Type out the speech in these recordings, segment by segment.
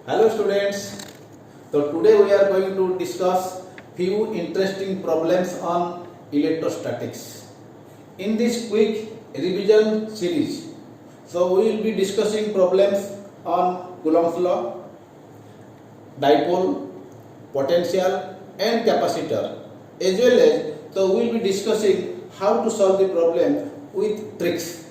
Hello students. So today we are going to discuss few interesting problems on electrostatics. In this quick revision series, so we will be discussing problems on Coulomb's law, dipole, potential and capacitor, as well as so we will be discussing how to solve the problem with tricks.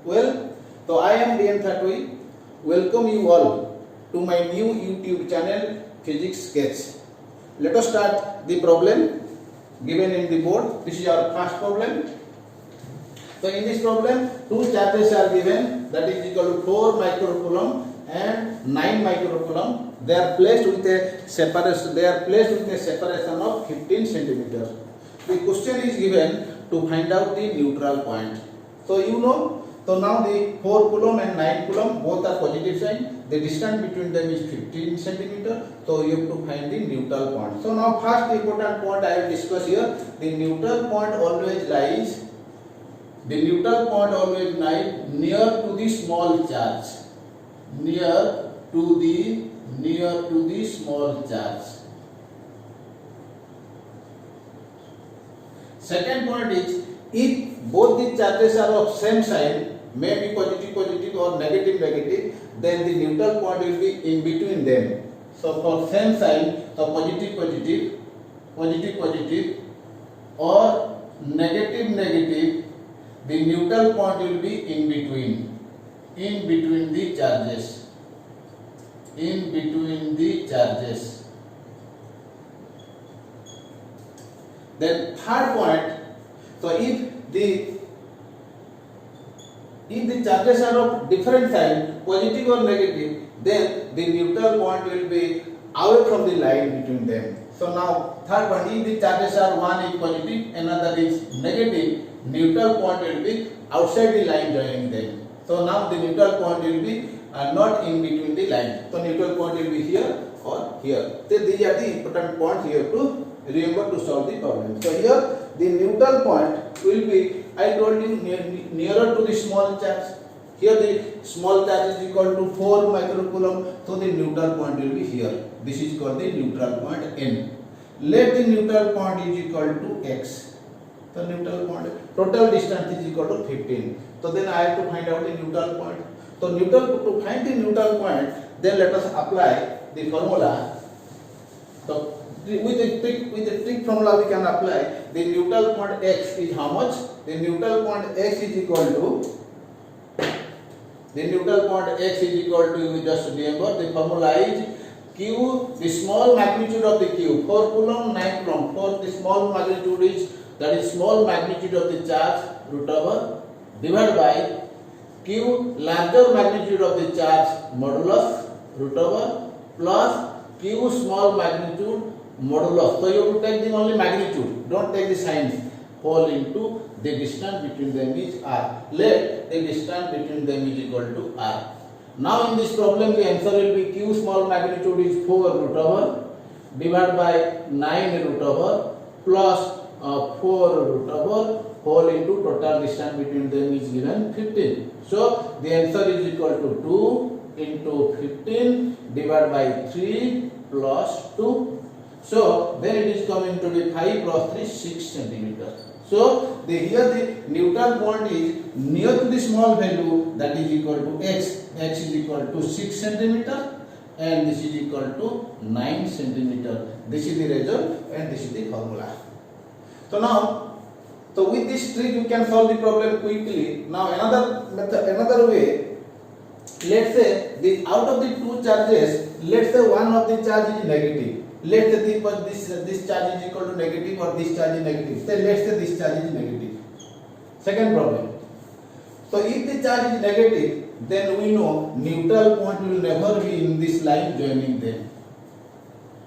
Well, so I am DN Thatwi. Welcome you all to my new YouTube channel Physics Sketch. Let us start the problem given in the board. This is our first problem. So in this problem, two charges are given, that is equal to 4 microcoulomb and 9 microcoulomb. They are placed with a separation. Of 15 centimeters. The question is given to find out the neutral point. So you know. So now the 4 coulomb and 9 coulomb both are positive sign. The distance between them is 15 centimeter. So you have to find the neutral point. So now first important point I will discuss here. The neutral point always lies. Near to the small charge. Near to the small charge. Second point is, if both the charges are of same sign, may be positive or negative, then the neutral point will be in between them. So for same sign, so positive or negative, the neutral point will be in between the charges. Then third point, so if the charges are of different sign, positive or negative, then the neutral point will be away from the line between them. So now third point, if the charges are one is positive, another is negative, neutral point will be outside the line joining them. So now the neutral point will be not in between the line. So neutral point will be here or here. So these are the important points you have to remember to solve the problem. So here the neutral point will be, I told you, nearer to the small charge. Here the small charge is equal to 4 microcoulomb. So the neutral point will be here. This is called the neutral point N. Let the neutral point is equal to x. The neutral point, total distance is equal to 15. So then I have to find out the neutral point. So to find the neutral point, then let us apply the formula. So with the trick formula we can apply. The neutral point x is how much? The neutral point x is equal to, you just remember the formula is q, the small magnitude of the q, 4 coulomb, 9 coulomb. For the small magnitude is, that is small magnitude of the charge, root over, divided by q, larger magnitude of the charge, modulus, root over, plus q small magnitude, modulus. So you have to take the only magnitude, don't take the signs, whole into the distance between them is r. Let the distance between them is equal to r. Now in this problem the answer will be q small magnitude is 4 root over, divided by 9 root over, plus 4 root over, whole into total distance between them is given 15. So the answer is equal to 2 into 15 divided by 3 plus 2. So then it is coming to be 5 plus 3, 6 centimeters. So here the neutral point is near to the small value, that is equal to x. X is equal to 6 centimeter and this is equal to 9 centimeter. This is the result and this is the formula. So now, so with this trick you can solve the problem quickly. Now another way, let's say out of the two charges, let's say one of the charge is negative. Let's say this charge is equal to negative or this charge is negative. Say let's say this charge is negative. Second problem. So if the charge is negative, then we know neutral point will never be in this line joining them.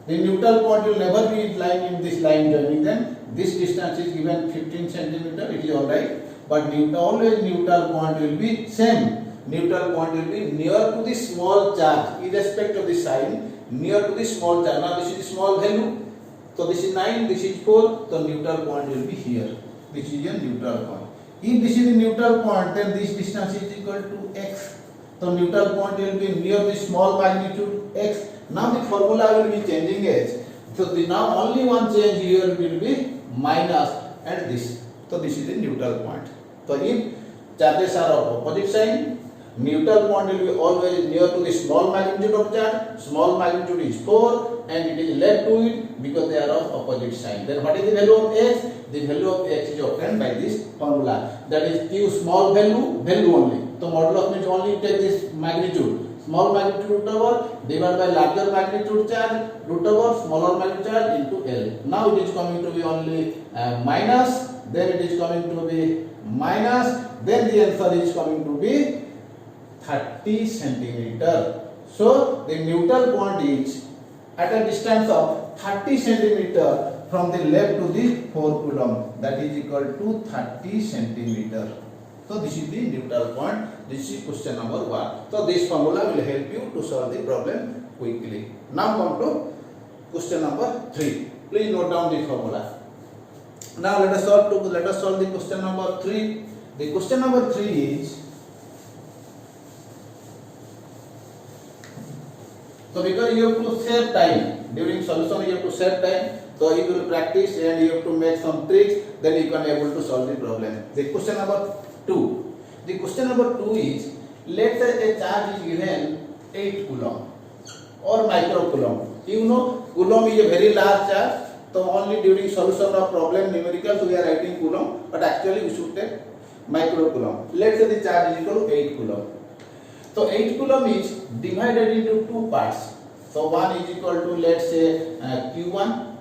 The neutral point will never be in this line joining them. This distance is given 15 centimeter. It is alright, but always neutral point will be same. Neutral point will be near to the small charge, irrespective of the sign. Near to the small charge. Now this is small value. So this is 9, this is 4. So neutral point will be here. This is a neutral point. If this is a neutral point, then this distance is equal to x. So neutral point will be near the small magnitude x. Now the formula will be changing as. So the now only one change here will be minus and this. So this is the neutral point. So if charges are of opposite sign, neutral point will be always near to the small magnitude of charge. Small magnitude is 4 and it is led to it because they are of opposite sign. Then what is the value of x? The value of x is obtained by this formula. That is q small value only. So modulus means only take this magnitude. Small magnitude root over divided by larger magnitude charge root over smaller magnitude charge into L. Now it is coming to be only minus. Then it is coming to be minus. Then the answer is coming to be 30 centimeter. So the neutral point is at a distance of 30 centimeter from the left to the 4 coulomb. That is equal to 30 centimeter. So this is the neutral point. This is question number 1. So this formula will help you to solve the problem quickly. Now come to question number 3. Please note down the formula. Now let us solve the question number 3. The question number 3 is, so because you have to save time during solution, you have to save time. So you will practice and you have to make some tricks. Then you can able to solve the problem. The question number 2. The question number 2 is, let's say a charge is given 8 coulomb or microcoulomb. You know coulomb is a very large charge. So only during solution of problem numericals we are writing coulomb, but actually we should take microcoulomb. Let's say the charge is equal to 8 coulomb. So 8 coulomb is divided into 2 parts. So one is equal to, let's say, Q1.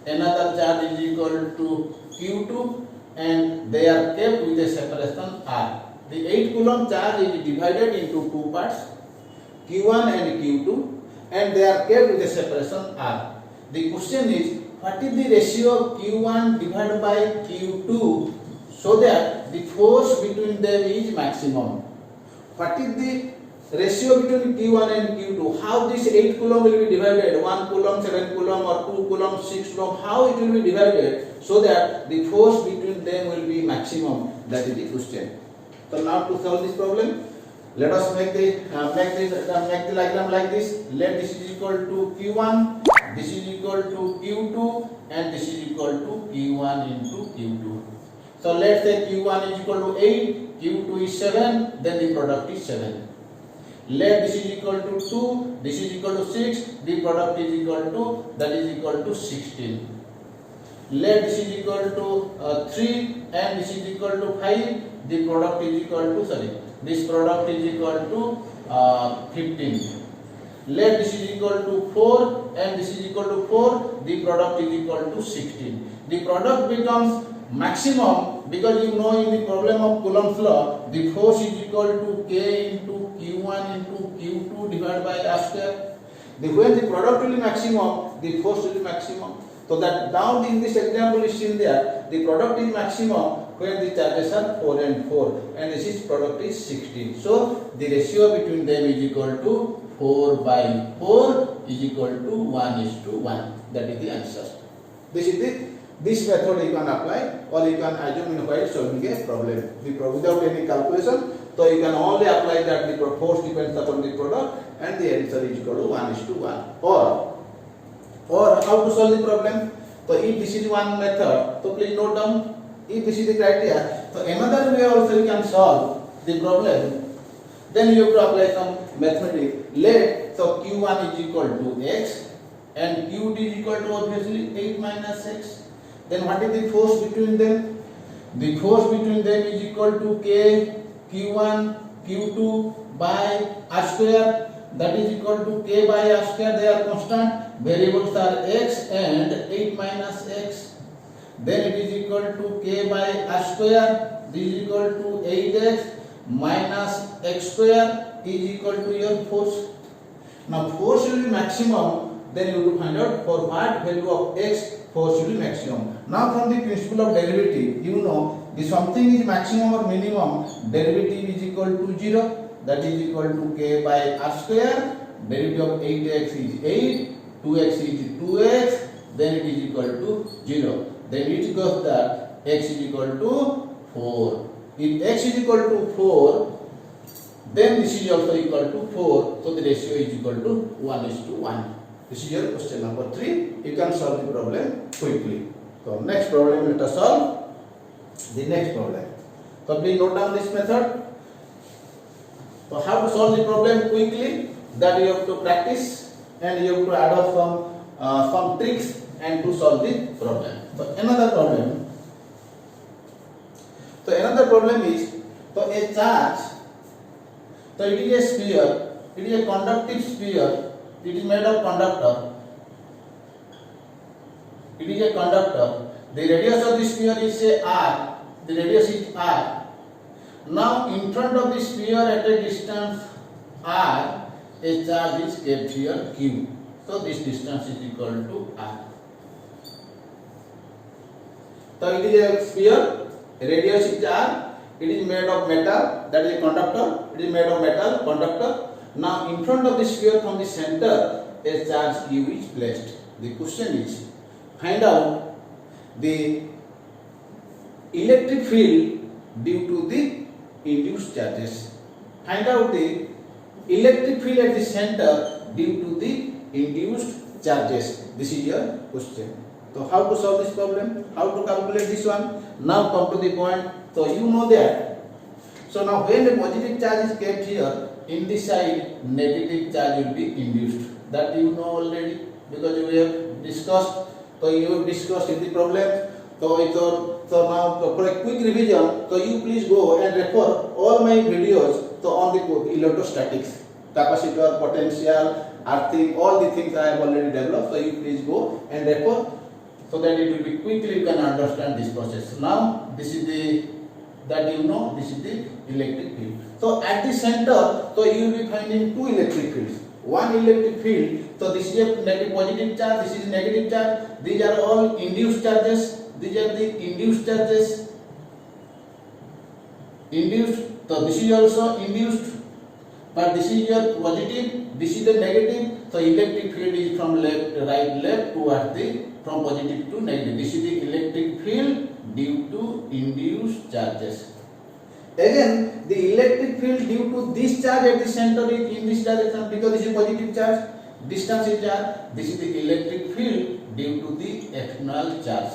Another charge is equal to Q2. And they are kept with a separation R. The 8 coulomb charge is divided into 2 parts, Q1 and Q2, and they are kept with a separation R. The question is, what is the ratio of Q1 divided by Q2 so that the force between them is maximum? What is the ratio between Q1 and Q2? How this 8 coulomb will be divided? 1 coulomb, 7 coulomb, or 2 coulomb, 6 coulomb? How it will be divided so that the force between them will be maximum? That is the question. So now to solve this problem, let us make the diagram like this. Let this is equal to Q1, this is equal to Q2, and this is equal to Q1 into Q2. So let's say Q1 is equal to 8, Q2 is 7, then the product is 7. Let this is equal to 2, this is equal to 6, the product is equal to, that is equal to 16. Let this is equal to 3 and this is equal to 5, the product is equal to, this product is equal to 15. Let this is equal to 4 and this is equal to 4, the product is equal to 16. The product becomes maximum because you know in the problem of Coulomb's law, the force is equal to K into Q1 into Q2 divided by R square. When the product will be maximum, the force will be maximum. So that down in this example is seen there, the product is maximum when the charges are 4 and 4 and this is product is 16. So the ratio between them is equal to 4 by 4 is equal to 1:1. That is the answer. This method you can apply or you can assume in while solving a problem without any calculation. So you can only apply that the force depends upon the product and the answer is equal to 1:1. Or how to solve the problem? So if this is one method, so please note down. If this is the criteria, so another way also you can solve the problem. Then you have to apply some mathematics. Let so Q1 is equal to x and Q2 is equal to obviously 8 minus x. Then what is the force between them? The force between them is equal to K Q1 Q2 by R square. That is equal to K by R square. They are constant. Variables are x and 8 minus x. Then it is equal to K by R square. This is equal to 8x minus x square is equal to your force. Now force will be maximum. Then you have to find out for what value of x force will be maximum. Now from the principle of derivative, you know if something is maximum or minimum, derivative is equal to 0. That is equal to K by R square. Derivative of 8x is 8. 2x is 2x, then it is equal to 0. Then it goes that x is equal to 4. If x is equal to 4, then this is also equal to 4, so the ratio is equal to 1:1. This is your question number 3. You can solve the problem quickly. So next problem, let us solve the next problem. So please note down this method. So how to solve the problem quickly, that you have to practice and you have to add up some tricks and to solve the problem. So another problem is, so a charge, so it is a sphere, it is a conductive sphere, it is made of conductor. It is a conductor. The radius of the sphere is say r. The radius is r. Now in front of the sphere at a distance r, a charge is kept here q. So this distance is equal to r. So it is a sphere, radius is r, it is made of metal, that is a conductor, it is made of metal, conductor. Now in front of the sphere from the center, a charge q is placed. The question is, find out the electric field due to the induced charges. Find out the electric field at the center due to the induced charges. This is your question. So how to solve this problem? How to calculate this one? Now come to the point. So you know that. So now when the positive charge is kept here, in this side negative charge will be induced. That you know already because we have discussed. So you have discussed in the problem. So now for a quick revision, so you please go and refer all my videos on the electrostatics, capacitor, potential, earthing, all the things I have already developed. So you please go and refer so that it will be quickly you can understand this process. Now this is the this is the electric field. So at the center, so you will be finding two electric fields. One electric field, so this is a negative positive charge, this is negative charge. These are all induced charges. These are the induced charges. Induced. So this is also induced, but this is your positive, this is the negative. So electric field is from left towards the from positive to negative. This is the electric field due to induced charges. Again, the electric field due to this charge at the center is in this direction because this is positive charge. Distance is r. This is the electric field due to the external charge.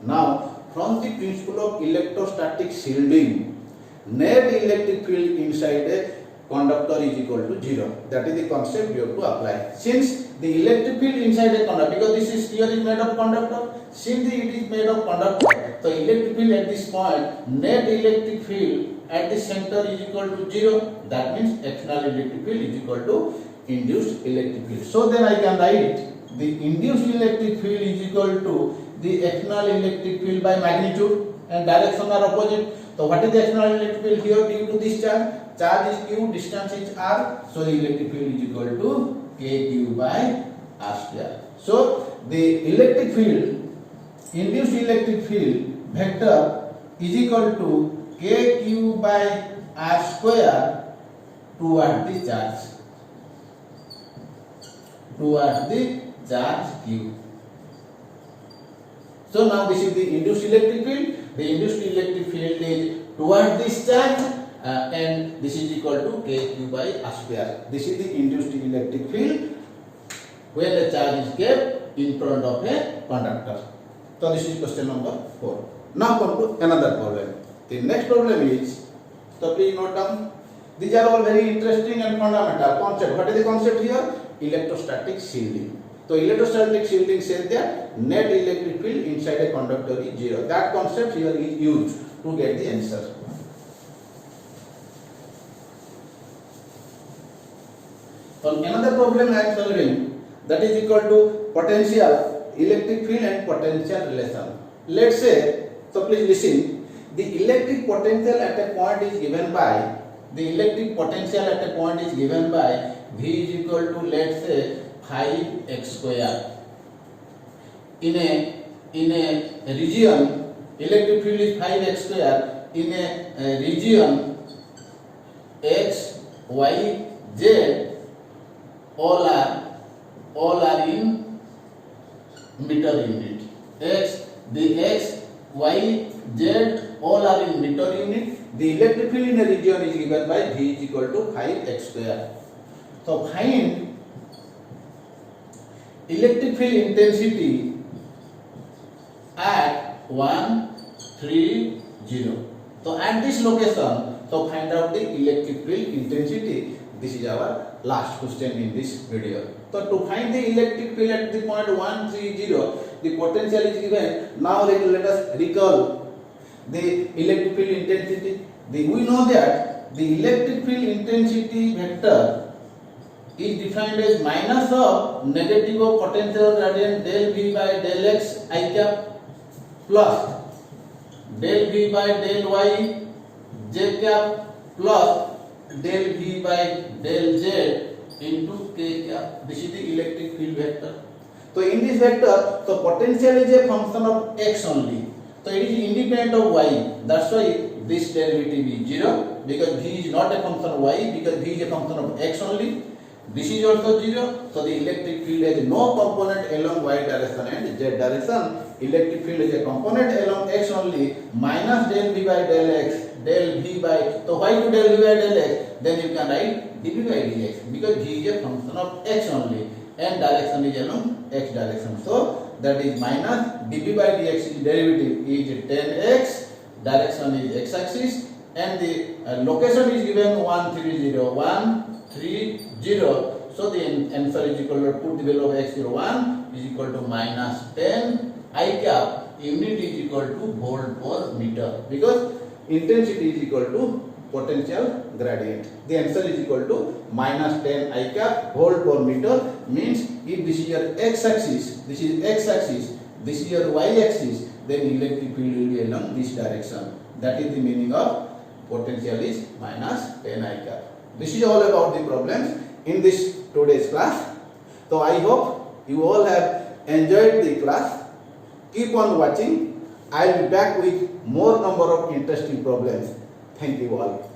Now, from the principle of electrostatic shielding, net electric field inside a conductor is equal to 0. That is the concept you have to apply. Since the electric field inside a conductor, because this sphere is made of conductor, since it is made of conductor, so electric field at this point, net electric field at the center is equal to 0. That means external electric field is equal to induced electric field. So then I can write the induced electric field is equal to the external electric field by magnitude and direction are opposite. So what is the external electric field here due to this charge? Charge is q, distance is r. So the electric field is equal to kq by r square. So the electric field, induced electric field vector is equal to kq by r square toward the charge. Toward the charge q. So now this is the induced electric field. The induced electric field is toward this charge and this is equal to kq by r square. This is the induced electric field when the charge is kept in front of a conductor. So this is question number 4. Now come to another problem. The next problem is, so please note down, these are all very interesting and fundamental concept. What is the concept here? Electrostatic shielding. So electrostatic shielding says that net electric field inside a conductor is 0. That concept here is used to get the answer. So another problem I am solving, that is equal to potential, electric field and potential relation. Let's say, so please listen, the electric potential at a point is given by, V is equal to, let's say, 5x square. In a region, electric field is 5x square. In a region x, y, z, all are in meter unit. The x, y, z all are in meter unit. the electric field in a region is given by V is equal to 5x square. So find electric field intensity at 1, 3, 0. So at this location, so find out the electric field intensity. This is our last question in this video. So to find the electric field at the point 1, 3, 0, the potential is given. Now let us recall the electric field intensity. We know that the electric field intensity vector is defined as minus of negative of potential gradient del V by del x I cap plus del V by del y j cap plus del V by del z into k cap. This is the electric field vector. So in this vector, so potential is a function of x only. So it is independent of y. That's why this derivative is 0, because V is not a function of y, because V is a function of x only. This is also 0. So the electric field has no component along y direction and z direction. Electric field is a component along x only, minus del V by del x, del V by, so why to del V by del x? Then you can write dV by dx, because V is a function of x only and direction is along x direction. So that is minus dV by dx is derivative is 10x, direction is x axis, and the location is given 1, 3, 0, 1, 3, 0. So the answer is equal to, put the value of x 1 is equal to minus 10 I cap, unit is equal to volt per meter, because intensity is equal to potential gradient. The answer is equal to minus 10 I cap volt per meter. Means if this is your x axis, this is x axis, this is your y axis, then electric field will be along this direction. That is the meaning of potential is minus 10 I cap. This is all about the problems in this today's class. So I hope you all have enjoyed the class. Keep on watching. I will be back with more number of interesting problems. Thank you all.